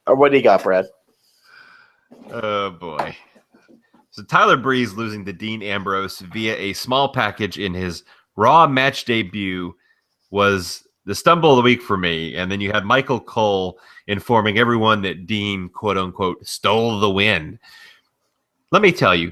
What do you got, Brad? Oh, boy. So Tyler Breeze losing to Dean Ambrose via a small package in his Raw match debut was the stumble of the week for me. And then you had Michael Cole informing everyone that Dean, quote unquote, stole the win. Let me tell you,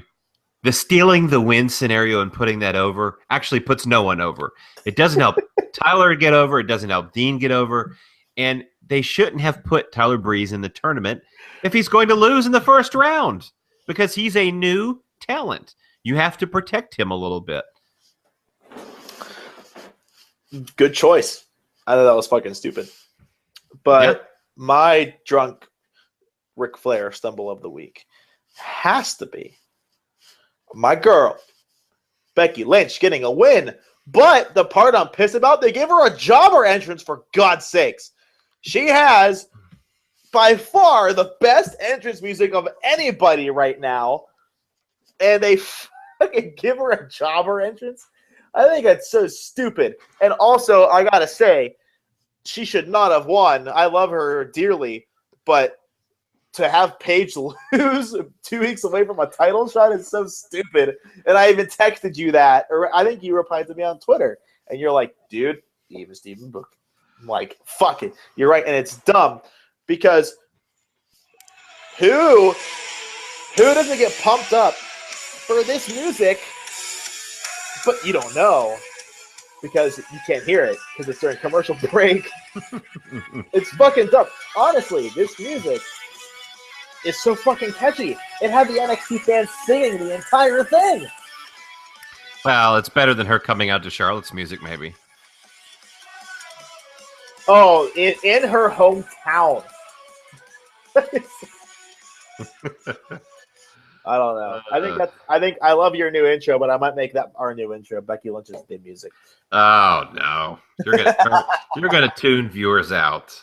the stealing the win scenario and putting that over actually puts no one over. It doesn't help Tyler get over. It doesn't help Dean get over. And they shouldn't have put Tyler Breeze in the tournament if he's going to lose in the first round because he's a new talent. You have to protect him a little bit. Good choice. I thought that was fucking stupid. But my drunk Ric Flair stumble of the week has to be my girl, Becky Lynch, getting a win. But the part I'm pissed about, they gave her a jobber entrance, for God's sakes. She has, by far, the best entrance music of anybody right now. and they fucking give her a jobber entrance. I think that's so stupid. And also, I gotta say, she should not have won. I love her dearly, but to have Paige lose 2 weeks away from a title shot is so stupid. And I even texted you that, or I think you replied to me on Twitter, and you're like, dude, even Steven Book. I'm like, fuck it. You're right, and it's dumb because who doesn't get pumped up for this music, but you don't know because you can't hear it because it's during commercial break. It's fucking dumb. Honestly, this music is so fucking catchy. It had the NXT fans singing the entire thing. Well, it's better than her coming out to Charlotte's music, maybe. Oh, in her hometown. I don't know. I think I love your new intro, but I might make that our new intro. Becky Lynch's theme music. Oh no, you're gonna tune viewers out.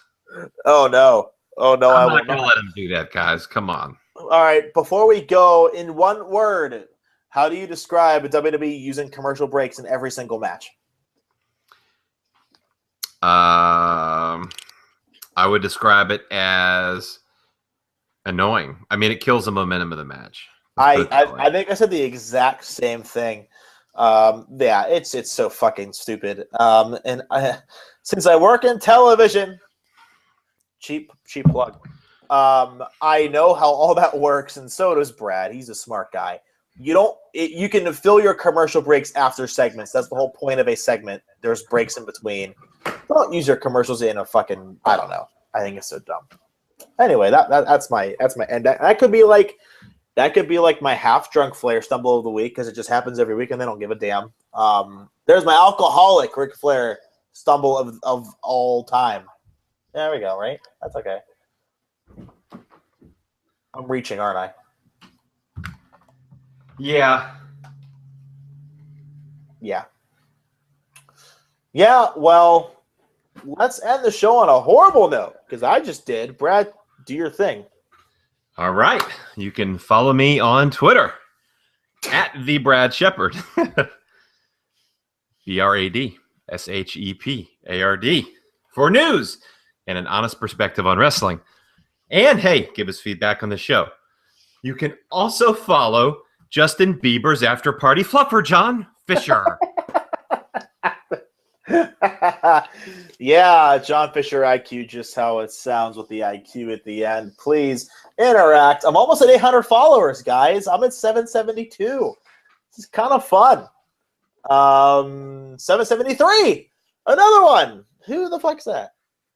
Oh no. I'm not gonna let them do that, guys. Come on. All right. Before we go, in one word, how do you describe WWE using commercial breaks in every single match? I would describe it as annoying. I mean, it kills the momentum of the match. I think I said the exact same thing. Yeah, it's so fucking stupid. And since I work in television, cheap plug. I know how all that works, and so does Brad. He's a smart guy. You can fill your commercial breaks after segments. That's the whole point of a segment. There's breaks in between. Don't use your commercials in a fucking, I don't know. I think it's so dumb. Anyway, that's my end. That could be like my half drunk Flair stumble of the week because it just happens every week and they don't give a damn. There's my alcoholic Ric Flair stumble of all time. There we go, right? That's okay. I'm reaching, aren't I? Yeah. Yeah, well, let's end the show on a horrible note because I just did. Brad, do your thing. All right. You can follow me on Twitter at the Brad Shepard. BradShepard for news and an honest perspective on wrestling. And hey, give us feedback on the show. You can also follow Justin Bieber's After Party Fluffer, John Fisher. Yeah, John Fisher IQ, just how it sounds with the IQ at the end. Please interact. I'm almost at 800 followers, guys. I'm at 772. This is kind of fun. 773. Another one. Who the fuck's that?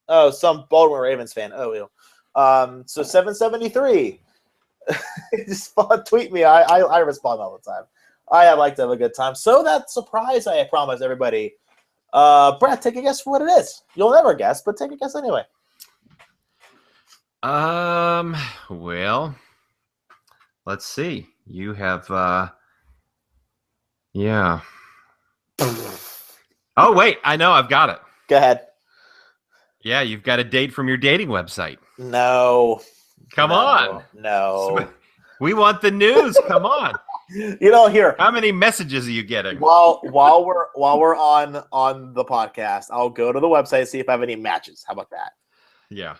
Oh, some Baltimore Ravens fan. Oh, ew. So 773. Just tweet me. I respond all the time. I like to have a good time. So that surprise I promised everybody. Brad, take a guess for what it is. You'll never guess, but take a guess anyway. Well, let's see. You have, yeah. Oh, wait, I know. I've got it. Go ahead. Yeah, you've got a date from your dating website. No. Come on. No. We want the news. Come on. Here. How many messages are you getting? While we're on the podcast, I'll go to the website and see if I have any matches. How about that? Yeah.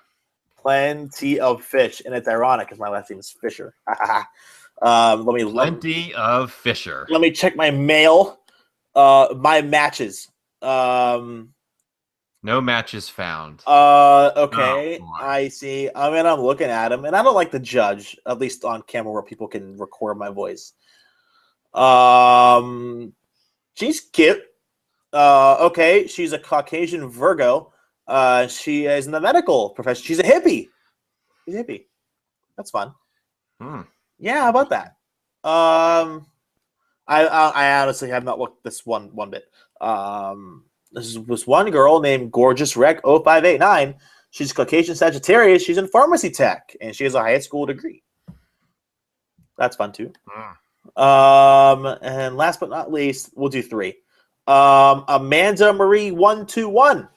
Plenty of fish, and it's ironic because my last name is Fisher. Plenty of Fisher. Let me check my mail. My matches. No matches found. Okay. Oh, I see. I mean, I'm looking at them, and I don't like to judge, at least on camera where people can record my voice. She's cute. Okay, she's a Caucasian Virgo. She is in the medical profession. She's a hippie. She's a hippie. That's fun. Yeah, how about that? I honestly have not looked this one bit. This was one girl named Gorgeous Rec 0589. She's Caucasian Sagittarius. She's in pharmacy tech, and she has a high school degree. That's fun too. And last but not least, we'll do 3. Amanda Marie 121.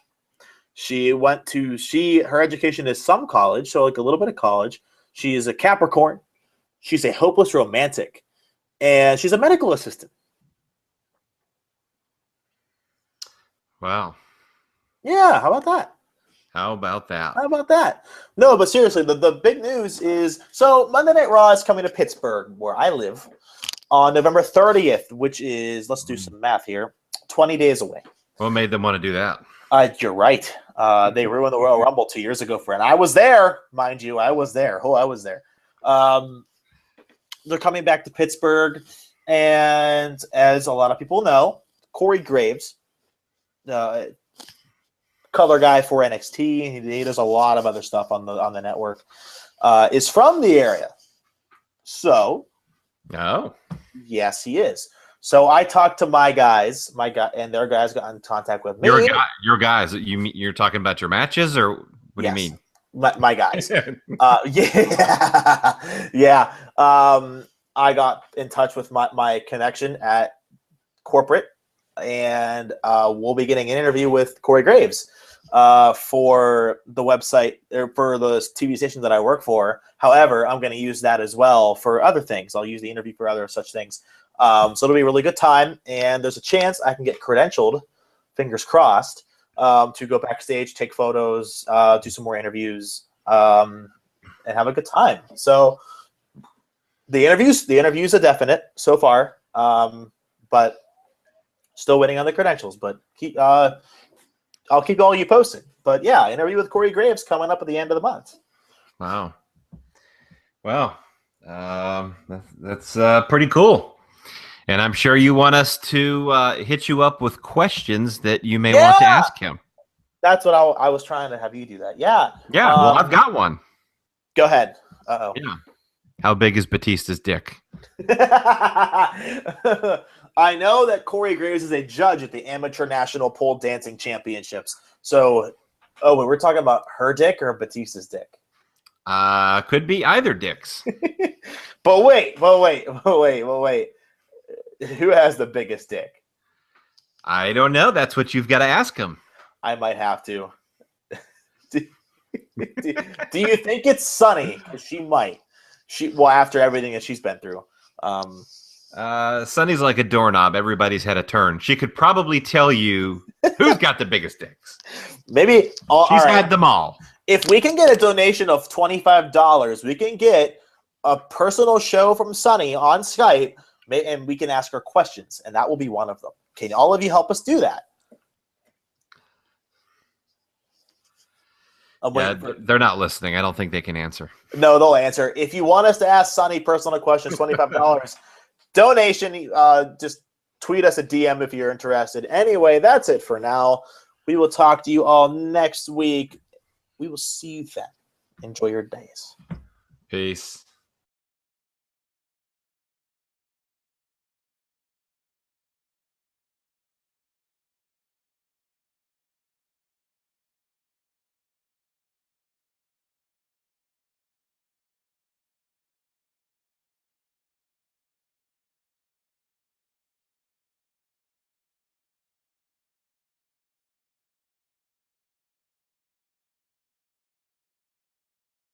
Her education is some college, so like a little bit of college. She is a Capricorn. She's a hopeless romantic. and she's a medical assistant. Wow. Yeah, how about that? How about that? How about that? No, but seriously, the big news is, so Monday Night Raw is coming to Pittsburgh, where I live, on November 30th, which is, let's do some math here, 20 days away. What made them want to do that? You're right. They ruined the Royal Rumble 2 years ago, friend. I was there, mind you. I was there. Oh, I was there. They're coming back to Pittsburgh, and as a lot of people know, Corey Graves, color guy for NXT, he does a lot of other stuff on the network, is from the area. So, yes, he is. So I talked to my guys, and their guys got in contact with me. Your guys. You're talking about your matches, or what do you mean? My guys. Yeah. I got in touch with my connection at corporate, and we'll be getting an interview with Corey Graves for the website, or for the TV station that I work for. However, I'm going to use that as well for other things. I'll use the interview for other such things. So it'll be a really good time, and there's a chance I can get credentialed, fingers crossed, to go backstage, take photos, do some more interviews, and have a good time. So the interviews are definite so far, but still waiting on the credentials. But I'll keep all you posted. But yeah, interview with Corey Graves coming up at the end of the month. Wow. Well, that's pretty cool. And I'm sure you want us to hit you up with questions that you may want to ask him. That's what I was trying to have you do that. Yeah. Yeah, well, I've got one. Go ahead. Uh-oh. Yeah. How big is Batista's dick? I know that Corey Graves is a judge at the Amateur National Pole Dancing Championships. So, we're talking about her dick or Batista's dick? Could be either dicks. But wait. Who has the biggest dick? I don't know. That's what you've got to ask him. I might have to. Do you think it's Sunny? Because she might. After everything that she's been through. Sunny's like a doorknob. Everybody's had a turn. She could probably tell you who's got the biggest dicks. Maybe she's had them all. If we can get a donation of $25, we can get a personal show from Sunny on Skype, and we can ask her questions, and that will be one of them. Can all of you help us do that? They're not listening. I don't think they can answer. No, they'll answer. If you want us to ask Sunny personal questions, $25 donation. Just tweet us a DM if you're interested. Anyway, that's it for now. We will talk to you all next week. We will see you then. Enjoy your days. Peace.